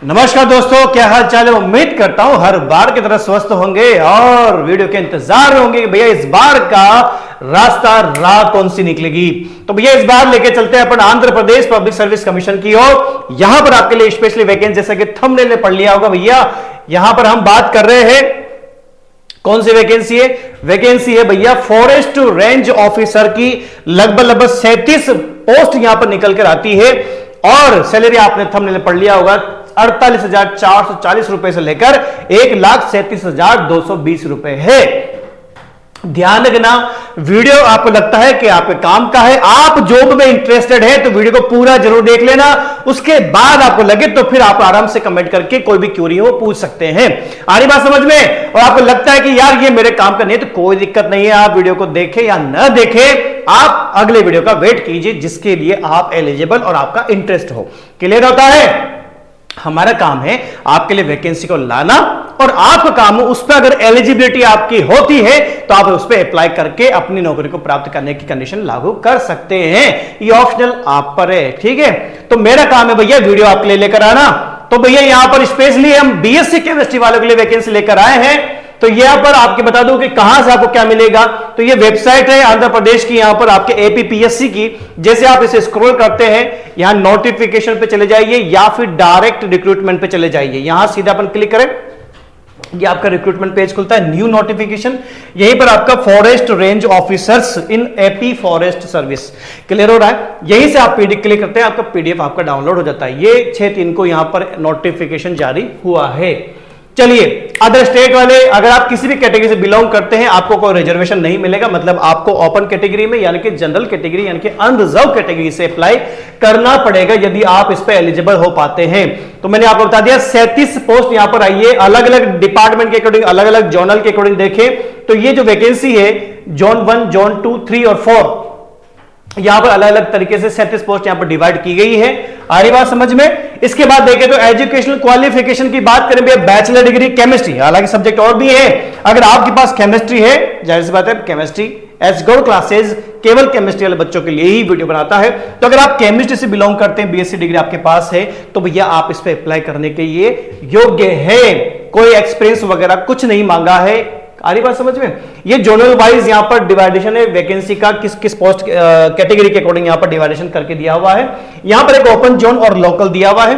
नमस्कार दोस्तों, क्या हाल चाल है। उम्मीद करता हूं हर बार की तरह स्वस्थ होंगे और वीडियो के इंतजार में होंगे कि भैया इस बार का राह कौन सी निकलेगी। तो भैया इस बार लेके चलते हैं अपन Andhra Pradesh public service commission की ओर। यहां पर आपके लिए स्पेशली वैकेंसी, जैसा कि थंबनेल में पढ़ लिया होगा भैया, यहां पर हम बात कर रहे हैं कौन सी वैकेंसी है। वैकेंसी है भैया फॉरेस्ट रेंज ऑफिसर की। लगभग 37 पोस्ट यहां पर निकल कर आती है और सैलरी आपने थंबनेल में पढ़ लिया होगा 48,440 रुपए से लेकर 1,37,220 रुपए है। ध्यान रखना, वीडियो आपको लगता है कि आपके काम का है, आप जॉब में इंटरेस्टेड है तो वीडियो को पूरा जरूर देख लेना। उसके बाद आपको लगे तो फिर आप आराम से कमेंट करके कोई भी क्वेरी हो पूछ सकते हैं। आ रही बात समझ में? और आपको लगता है कि यार ये मेरे काम का नहीं है तो कोई दिक्कत नहीं है, आप वीडियो को देखें या न देखें, आप अगले वीडियो का वेट कीजिए जिसके लिए आप एलिजिबल और आपका इंटरेस्ट हो। क्लियर होता है? हमारा काम है आपके लिए वैकेंसी को लाना और आपका काम हो उस पर अगर एलिजिबिलिटी आपकी होती है तो आप उस पर अप्लाई करके अपनी नौकरी को प्राप्त करने की कंडीशन लागू कर सकते हैं। ये ऑप्शनल आप पर है, ठीक है। तो मेरा काम है भैया वीडियो आपके लिए लेकर आना। तो भैया यहां पर स्पेशली हम बीएससी केमिस्ट्री वालों के लिए वैकेंसी लेकर आए हैं। तो यहां पर आपके बता दूं कि कहां से आपको क्या मिलेगा। तो ये वेबसाइट है आंध्र प्रदेश की, यहां पर आपके एपीपीएससी की। जैसे आप इसे स्क्रॉल करते हैं यहां नोटिफिकेशन पे चले जाइए या फिर डायरेक्ट रिक्रूटमेंट पे चले जाइए। यहां सीधा अपन क्लिक करें, ये आपका रिक्रूटमेंट पेज खुलता है, न्यू नोटिफिकेशन। यहीं पर आपका forest range officers in AP forest service. Clear हो रहा है? यहीं से आप पीडीएफ क्लिक करते हैं, आपका पीडीएफ आपका डाउनलोड हो जाता है। ये 6/3 को यहां पर नोटिफिकेशन जारी हुआ है। चलिए, अदर स्टेट वाले, अगर आप किसी भी कैटेगरी से बिलोंग करते हैं आपको कोई रिजर्वेशन नहीं मिलेगा। मतलब आपको ओपन कैटेगरी में यानी कि जनरल कैटेगरी यानी कि अनरिजर्व कैटेगरी से अप्लाई करना पड़ेगा यदि आप इस पे एलिजिबल हो पाते हैं। तो मैंने आपको बता दिया 37 पोस्ट यहां पर आई है। अलग अलग डिपार्टमेंट के अकॉर्डिंग, अलग अलग जोनल के अकॉर्डिंग देखें तो ये जो वैकेंसी है जोन 1, जोन 2, 3 और 4 यहां पर अलग अलग तरीके से 37 पोस्ट यहां पर डिवाइड की गई है। आ रही बात समझ में? इसके बाद देखें तो एजुकेशनल क्वालिफिकेशन की बात करें, बैचलर डिग्री केमिस्ट्री, हालांकि सब्जेक्ट और भी है। अगर आपके पास केमिस्ट्री है, जाहिर सी बात है केमिस्ट्री एचगोड क्लासेस केवल केमिस्ट्री वाले बच्चों के लिए ही वीडियो बनाता है। तो अगर आप केमिस्ट्री से बिलोंग करते हैं, बीएससी डिग्री आपके पास है, तो भैया आप इस पे अप्लाई करने के लिए योग्य है। कोई एक्सपीरियंस वगैरह कुछ नहीं मांगा है। आ रही बात समझ में? ये जोनल वाइज यहां पर डिवाइडेशन है वैकेंसी का, किस किस पोस्ट कैटेगरी के अकॉर्डिंग यहां पर डिवाइडेशन करके दिया हुआ है। यहां पर एक ओपन जोन और लोकल दिया हुआ है,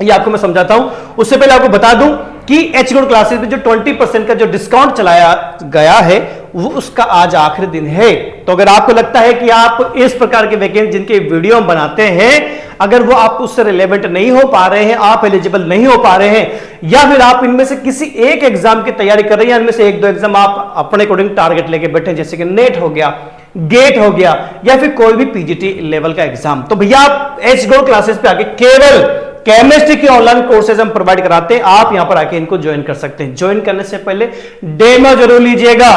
ये आपको मैं समझाता हूं। उससे पहले आपको बता दूं कि एचगोड क्लासेस में जो 20% का जो डिस्काउंट चलाया गया है वो उसका आज आखिरी दिन है। तो अगर आपको लगता है कि आप इस प्रकार के वैकेंसी जिनके वीडियो बनाते हैं अगर वो आप उससे रिलेवेंट नहीं हो पा रहे हैं, आप एलिजिबल नहीं हो पा रहे हैं, या फिर आप इनमें से किसी एक एग्जाम की तैयारी कर रहे हैं, इनमें से 1-2 एग्जाम आप अपने अकॉर्डिंग टारगेट लेके बैठे, जैसे कि नेट हो गया, गेट हो गया या फिर कोई भी पीजीटी लेवल का एग्जाम, तो भैया आप एचगोड क्लासेस पे आके केवल केमिस्ट्री के ऑनलाइन कोर्सेज हम प्रोवाइड कराते हैं। आप यहां पर आके इनको ज्वाइन कर सकते हैं। ज्वाइन करने से पहले डेमो जरूर लीजिएगा।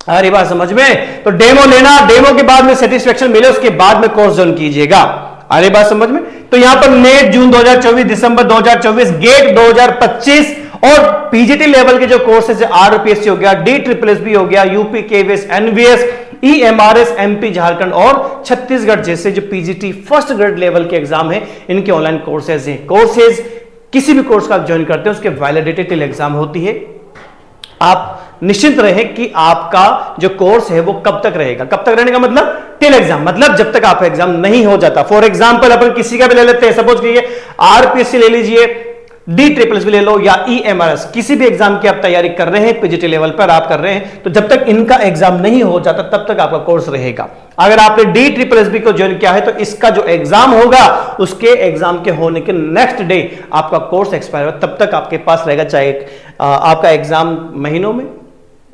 अरे बात समझ में? तो डेमो लेना, डेमो के बाद में सेटिस्फेक्शन मिले उसके बाद में कोर्स ज्वाइन कीजिएगा। अरे बात समझ में? तो यहां पर नेट जून 2024, दिसंबर 2024, गेट 2025 और पीजीटी लेवल के जो कोर्सेज है आरपीएससी हो गया, DSSS हो गया, UP KVS, NVS, EMRS, MP Jharkhand और छत्तीसगढ़ जैसे जो पीजीटी फर्स्ट ग्रेड लेवल के एग्जाम है इनके ऑनलाइन कोर्सेज हैं। कोर्सेज किसी भी कोर्स का आप ज्वाइन करते हैं उसके वैलिडिटी टिल एग्जाम होती है। आप निश्चिंत रहें कि आपका जो कोर्स है वो कब तक रहेगा। कब तक रहने का मतलब टिल एग्जाम, मतलब जब तक आपका एग्जाम नहीं हो जाता। फॉर एग्जाम्पल अपन किसी का भी ले लेते हैं, सपोज कीजिए आरपीएससी ले लीजिए, DSSS भी ले लो या EMRS, किसी भी एग्जाम की आप तैयारी कर रहे हैं, पीजीटी लेवल पर आप कर रहे हैं, तो जब तक इनका एग्जाम नहीं हो जाता तब तक आपका कोर्स रहेगा। अगर आपने DSSS को ज्वाइन किया है तो इसका जो एग्जाम होगा उसके एग्जाम के होने के नेक्स्ट डे आपका कोर्स एक्सपायर होगा, तब तक आपके पास रहेगा, चाहे आपका एग्जाम महीनों में,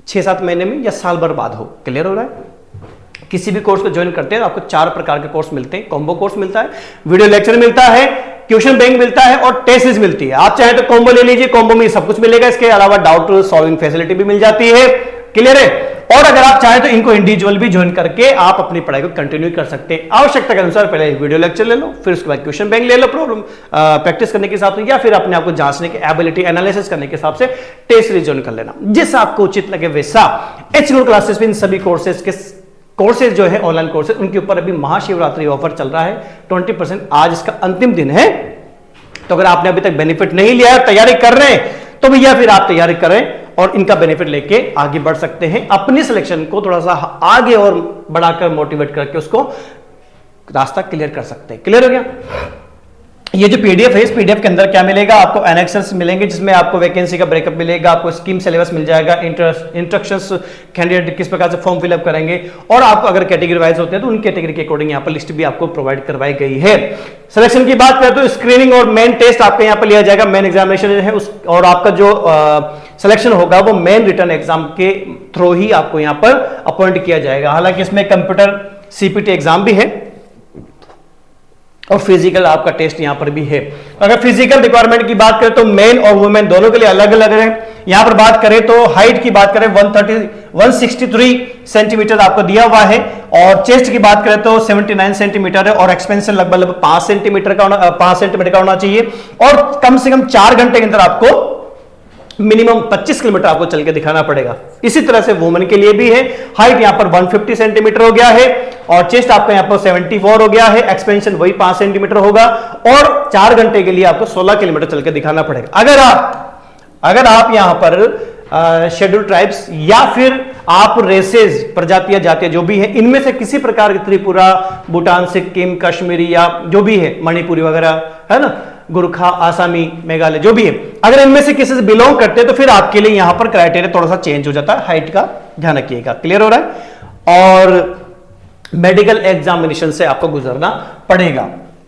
6-7 महीने में या साल भर बाद हो। क्लियर हो रहा है? किसी भी कोर्स को ज्वाइन करते हैं तो आपको 4 प्रकार के कोर्स मिलते हैं। कॉम्बो कोर्स मिलता है, वीडियो लेक्चर मिलता है, ट्यूशन बैंक मिलता है और टेस्ट सीरीज मिलती है। आप चाहे तो कॉम्बो ले लीजिए, कॉम्बो में सब कुछ मिलेगा। इसके अलावा डाउट सॉल्विंग फैसिलिटी भी मिल जाती है। क्लियर है? और अगर आप चाहें तो इनको इंडिविजुअल भी ज्वाइन करके आप अपनी पढ़ाई को कंटिन्यू कर सकते हैं। आवश्यकता के अनुसार पहले वीडियो लेक्चर ले लो, फिर उसके बाद क्वेश्चन बैंक ले लो प्रॉब्लम प्रैक्टिस करने के हिसाब से, या फिर अपने आपको जांचने के एबिलिटी एनालिसिस करने के हिसाब से टेस्ट सीरीज ज्वाइन कर लेना, जिस आपको उचित लगे वैसा। एचगोड क्लासेस में इन सभी कोर्सेज के कोर्सेज जो है ऑनलाइन कोर्सेज उनके ऊपर अभी महाशिवरात्रि ऑफर चल रहा है 20%। आज इसका अंतिम दिन है। तो अगर आपने अभी तक बेनिफिट नहीं लिया है, तैयारी कर रहे हैं, तो भैया फिर आप तैयारी करें और इनका बेनिफिट लेके आगे बढ़ सकते हैं, अपनी सिलेक्शन को थोड़ा सा आगे और बढ़ाकर मोटिवेट करके उसको रास्ता क्लियर कर सकते हैं। क्लियर हो गया? ये जो पीडीएफ है, इस पीडीएफ के अंदर क्या मिलेगा आपको? एनेक्सर्स मिलेंगे जिसमें आपको वैकेंसी का ब्रेकअप मिलेगा, आपको स्कीम सिलेबस मिल जाएगा, इंस्ट्रक्शंस कैंडिडेट किस प्रकार से फॉर्म फिलअप करेंगे, और आपको अगर कैटेगरी वाइज होते हैं तो उन कैटेगरी के अकॉर्डिंग यहाँ पर लिस्ट भी आपको प्रोवाइड करवाई गई है। सिलेक्शन की बात करें तो स्क्रीनिंग और मेन टेस्ट आपके यहाँ पर लिया जाएगा, मेन एग्जामिनेशन है उस, और आपका जो सिलेक्शन होगा वो मेन रिटर्न एग्जाम के थ्रू ही आपको यहाँ पर अपॉइंट किया जाएगा। हालांकि इसमें कंप्यूटर सीपीटी एग्जाम भी है और फिजिकल आपका टेस्ट यहां पर भी है। अगर फिजिकल रिक्वायरमेंट की बात करें तो मेन और वुमेन दोनों के लिए अलग अलग है। यहां पर बात करें तो हाइट की बात करें 163 सेंटीमीटर आपको दिया हुआ है, और चेस्ट की बात करें तो 79 सेंटीमीटर है, और एक्सपेंशन लगभग 5 सेंटीमीटर का होना चाहिए, और कम से कम 4 घंटे के अंदर आपको मिनिमम 25 किलोमीटर आपको चल के दिखाना पड़ेगा। इसी तरह से वुमेन के लिए भी है, हाइट यहां पर 150 सेंटीमीटर हो गया है, और चेस्ट आपका यहां पर 74 हो गया है, एक्सपेंशन वही 5 सेंटीमीटर होगा, और 4 घंटे के लिए आपको 16 किलोमीटर चल के दिखाना पड़ेगा। अगर आप यहां पर शेड्यूल ट्राइब्स या फिर आप रेसेस प्रजातियां जातियां जो भी है, इनमें से किसी प्रकार की त्रिपुरा, भूटान, सिक्किम, कश्मीरी या जो भी है, मणिपुरी वगैरह है ना, गुरखा, आसामी, मेघालय जो भी है, अगर इनमें से किसी से बिलोंग करते हैं तो फिर आपके लिए यहां पर क्राइटेरिया थोड़ा सा चेंज हो जाता है, हाइट का ध्यान रखिएगा। क्लियर हो रहा है? और मेडिकल एग्जामिनेशन से आपको गुजरना पड़ेगा।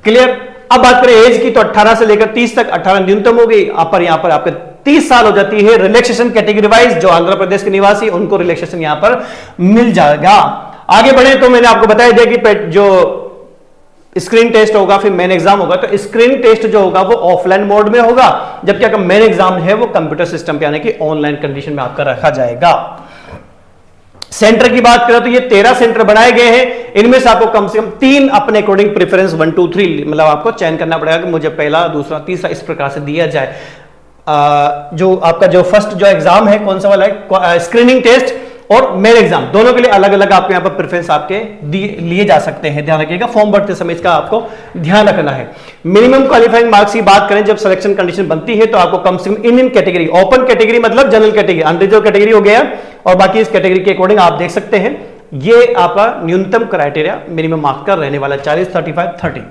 क्लियर? अब बात करें एज की तो 18 से लेकर 30 तक, 18 न्यूनतम हो गई, यहां पर आपके 30 साल हो जाती है। रिलैक्सेशन कैटेगरी वाइज जो आंध्र प्रदेश के निवासी उनको रिलैक्सेशन यहां पर मिल जाएगा। आगे बढ़े तो मैंने आपको बताया दिया कि जो स्क्रीन टेस्ट होगा फिर मेन एग्जाम होगा, तो स्क्रीन टेस्ट जो होगा वो ऑफलाइन मोड में होगा, जबकि आपका मेन एग्जाम है वो कंप्यूटर सिस्टम पे, यानी कि ऑनलाइन कंडीशन में आपका रखा जाएगा। सेंटर की बात करें तो ये 13 सेंटर बनाए गए हैं, इनमें से आपको कम से कम 3 अपने अकॉर्डिंग प्रेफरेंस 1 2 3 मतलब आपको चयन करना पड़ेगा कि मुझे पहला, दूसरा, तीसरा इस प्रकार से दिया जाए। जो आपका जो फर्स्ट जो एग्जाम है कौन सा वाला है, स्क्रीनिंग टेस्ट और मेन एग्जाम, दोनों के लिए अलग अलग आपके यहाँ पर प्रेफरेंस आपके लिए जा सकते हैं। ध्यान रखिएगा, फॉर्म भरते समय इसका आपको ध्यान रखना है। मिनिमम क्वालिफाइंग मार्क्स की बात करें, जब सिलेक्शन कंडीशन बनती है तो आपको कम से कम इन कैटेगरी, ओपन कैटेगरी मतलब जनरल कैटेगरी, अनरिजर्व कैटेगरी हो गया, और बाकी इस कैटेगरी के अकॉर्डिंग आप देख सकते हैं ये आपका न्यूनतम क्राइटेरिया मिनिमम मार्क्स का रहने वाला 40, 35, 30।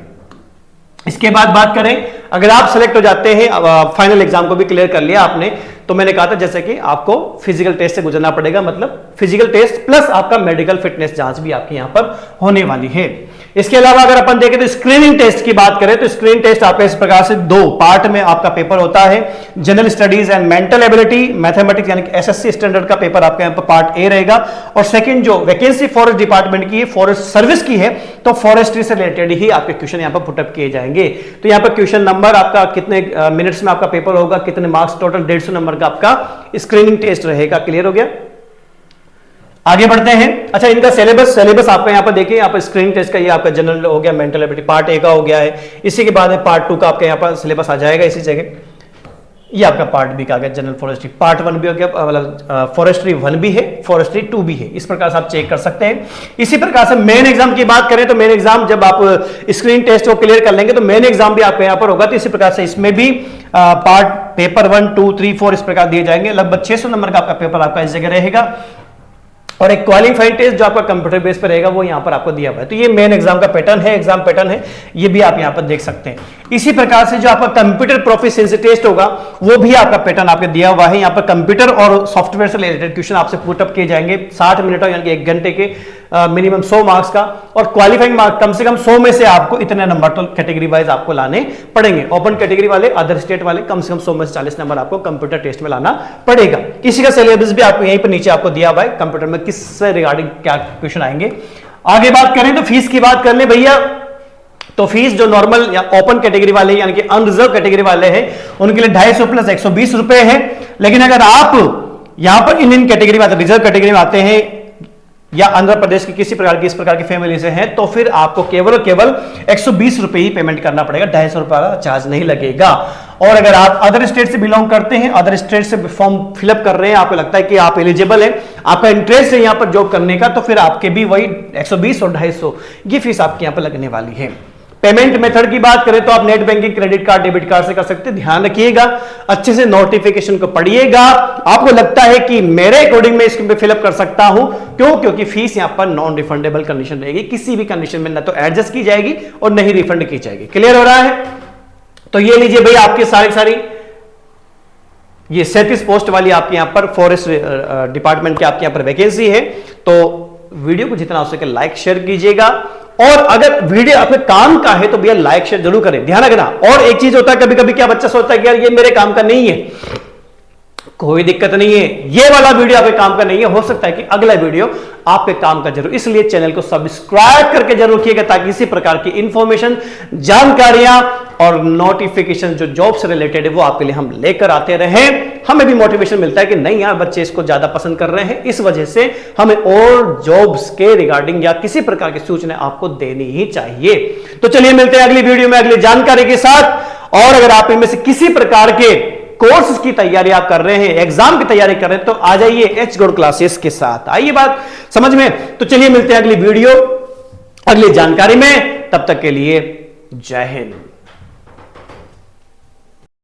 इसके बाद बात करें, अगर आप सेलेक्ट हो जाते हैं, फाइनल एग्जाम को भी क्लियर कर लिया आपने, तो मैंने कहा था जैसे कि आपको फिजिकल टेस्ट से गुजरना पड़ेगा, मतलब फिजिकल टेस्ट प्लस आपका मेडिकल फिटनेस जांच भी आपके यहां पर होने वाली है। इसके अलावा अगर अपन देखें तो स्क्रीनिंग टेस्ट की बात करें तो स्क्रीनिंग टेस्ट आपका इस प्रकार से 2 पार्ट में आपका पेपर होता है। General studies and mental ability mathematics यानी कि एसएससी स्टैंडर्ड का पेपर आपका यहां पर पार्ट ए रहेगा, और सेकंड जो वैकेंसी फॉरेस्ट डिपार्टमेंट की है, फॉरेस्ट सर्विस की है, तो फॉरेस्ट्री से रिलेटेड ही आपके क्वेश्चन यहां पर पुटअप किए जाएंगे। तो यहां पर क्वेश्चन नंबर आपका कितने मिनट्स में आपका पेपर होगा, कितने मार्क्स, टोटल 150 नंबर का आपका स्क्रीनिंग टेस्ट रहेगा। क्लियर हो गया? आगे बढ़ते हैं। अच्छा, इनका सिलेबस आपका यहां पर देखिए, यहाँ पर स्क्रीनिंग टेस्ट का ये आपका जनरल हो गया, मेंटल एबिलिटी पार्ट ए का हो गया है, इसी के बाद में पार्ट 2 का आपका यहाँ पर सिलेबस आ जाएगा इसी जगह। ये आपका पार्ट बी का आ गया, जनरल फॉरेस्ट्री पार्ट 1 भी हो गया, मतलब फॉरेस्ट्री 1 भी है, फॉरेस्ट्री 2 भी है, इस प्रकार से आप चेक कर सकते हैं। इसी प्रकार से मेन एग्जाम की बात करें तो मेन एग्जाम जब आप स्क्रीन टेस्ट को क्लियर कर लेंगे तो मेन एग्जाम भी आपके यहाँ पर होगा, तो इसी प्रकार से इसमें भी पार्ट पेपर 1 2 3 4 इस प्रकार दिए जाएंगे। लगभग 600 नंबर का आपका पेपर आपका इस जगह रहेगा, और एक क्वालिफाइड टेस्ट जो आपका कंप्यूटर बेस पर रहेगा वो यहां पर आपको दिया हुआ है। तो ये मेन एग्जाम का पैटर्न है, एग्जाम पैटर्न है, ये भी आप यहां पर देख सकते हैं। इसी प्रकार से जो आपका कंप्यूटर प्रोफिशिएंसी टेस्ट होगा वो भी आपका पैटर्न आपको दिया हुआ है। यहां पर कंप्यूटर और सॉफ्टवेयर से रिलेटेड क्वेश्चन आपसे पुटअप किए जाएंगे 60 मिनट यानी कि 1 घंटे के, मिनिमम 100 मार्क्स का, और क्वालिफाइंग मार्क्स कम से कम 100 में से आपको इतने नंबर तो कैटेगरी वाइज आपको लाने पड़ेंगे। ओपन कैटेगरी वाले, अदर स्टेट वाले कम से कम 100 में से 40 नंबर आपको कंप्यूटर टेस्ट में लाना पड़ेगा। इसी का सिलेबस भी आपको यहीं पर नीचे आपको दिया हुआ है, कंप्यूटर में किससे रिगार्डिंग क्या क्वेश्चन आएंगे। आगे बात करें तो फीस की बात कर ले भैया, तो फीस जो नॉर्मल या ओपन कैटेगरी वाले यानी कि अनरिजर्व कैटेगरी वाले हैं उनके लिए 250 प्लस 120 रुपए है। लेकिन अगर आप यहां पर इंडियन कैटेगरी में, रिजर्व कैटेगरी में आते हैं या आंध्र प्रदेश की किसी प्रकार की इस प्रकार की फैमिली से हैं, तो फिर आपको केवल 120 रुपए ही पेमेंट करना पड़ेगा, 250 रुपए का चार्ज नहीं लगेगा। और अगर आप अदर स्टेट से बिलोंग करते हैं, अदर स्टेट से फॉर्म फिलअप कर रहे हैं, आपको लगता है कि आप एलिजिबल हैं, आपका इंटरेस्ट है यहां पर जॉब करने का, तो फिर आपके भी वही 120 और 250 ये फीस आपके यहां पर लगने वाली है। पेमेंट मेथड की बात करें तो आप net banking, credit card, debit card से कर सकते हैं। ध्यान रखिएगा, अच्छे से नोटिफिकेशन को पढ़िएगा। आपको लगता है कि मेरे अकॉर्डिंग में इसको फिलअप कर सकता हूं, क्यों? क्योंकि फीस यहां पर नॉन रिफंडेबल कंडीशन रहेगी, किसी भी कंडीशन में ना तो एडजस्ट की जाएगी और नहीं रिफंड की जाएगी। क्लियर हो रहा है? तो ये लीजिए भाई, आपकी सारी ये 37 पोस्ट वाली आपके यहां पर फॉरेस्ट डिपार्टमेंट की आपके यहां पर वैकेंसी है। तो वीडियो को जितना हो सके लाइक शेयर कीजिएगा, और अगर वीडियो आपके काम का है तो भैया लाइक शेयर जरूर करें। ध्यान रखना। और एक चीज होता है, कभी कभी क्या बच्चा सोचता है कि यार ये मेरे काम का नहीं है, कोई दिक्कत नहीं है, ये वाला वीडियो आपके काम का नहीं है, हो सकता है कि अगला वीडियो आपके काम का जरूर, इसलिए चैनल को सब्सक्राइब करके जरूर रखिएगा, ताकि इसी प्रकार की इंफॉर्मेशन, जानकारियां और नोटिफिकेशन जो जॉब से रिलेटेड है वो आपके लिए हम लेकर आते रहें। हमें भी मोटिवेशन मिलता है कि नहीं यार, बच्चे इसको ज्यादा पसंद कर रहे हैं, इस वजह से हमें और जॉब्स के रिगार्डिंग या किसी प्रकार की सूचना आपको देनी ही चाहिए। तो चलिए मिलते हैं अगली वीडियो में अगली जानकारी के साथ। और अगर आप इनमें से किसी प्रकार के कोर्स की तैयारी आप कर रहे हैं, एग्जाम की तैयारी कर रहे हैं, तो आ जाइए एच गौड़ क्लासेस के साथ। आइए बात समझ में। तो चलिए मिलते हैं अगली वीडियो अगली जानकारी में, तब तक के लिए जय हिंद।